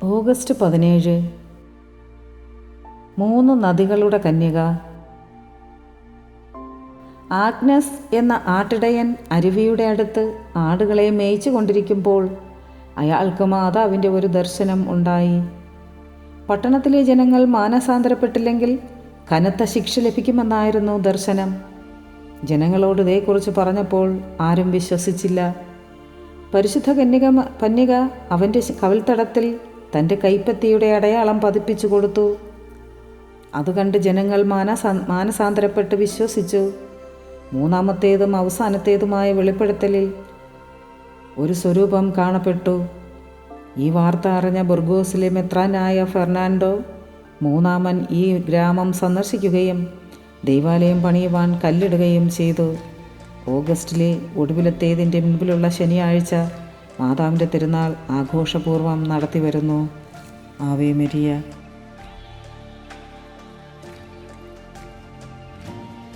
August 17. 3 നദികളുടെ കന്യക. Agnes എന്ന ആട്ടിടയൻ അരുവിയുടെ അടുത്ത് ആടുകളെ മേയിച്ചു കൊണ്ടിരിക്കുമ്പോൾ അയാൾക്ക് മാതാവിൻ്റെ ഒരു ദർശനം ഉണ്ടായി. പട്ടണത്തിലെ ജനങ്ങൾ മാനസാന്തരപ്പെട്ടില്ലെങ്കിൽ കനത്ത ശിക്ഷ ലഭിക്കുമെന്നായിരുന്നു ദർശനം. ജനങ്ങളോട് ഇതേക്കുറിച്ച് പറഞ്ഞപ്പോൾ ആരും വിശ്വസിച്ചില്ല. പരിശുദ്ധ കന്യക അവൻ്റെ കവിൾത്തടത്തിൽ തൻ്റെ കൈപ്പത്തിയുടെ അടയാളം പതിപ്പിച്ചു കൊടുത്തു. അത് കണ്ട് ജനങ്ങൾ മാനസാന്തരപ്പെട്ട് വിശ്വസിച്ചു. മൂന്നാമത്തേതും അവസാനത്തേതുമായ വെളിപ്പെടുത്തലിൽ ഒരു സ്വരൂപം കാണപ്പെട്ടു. ഈ വാർത്ത അറിഞ്ഞ ബുർഗോസിലെ മെത്രാനായ ഫെർണാണ്ടോ മൂന്നാമൻ ഈ ഗ്രാമം സന്ദർശിക്കുകയും ദൈവാലയം പണിയുവാൻ കല്ലിടുകയും ചെയ്തു. ഓഗസ്റ്റിലെ ഒടുവിലത്തേതിൻ്റെ മുൻപിലുള്ള ശനിയാഴ്ച മാതാവിൻ്റെ തിരുനാൾ ആഘോഷപൂർവ്വം നടത്തിവരുന്നു. Ave Maria.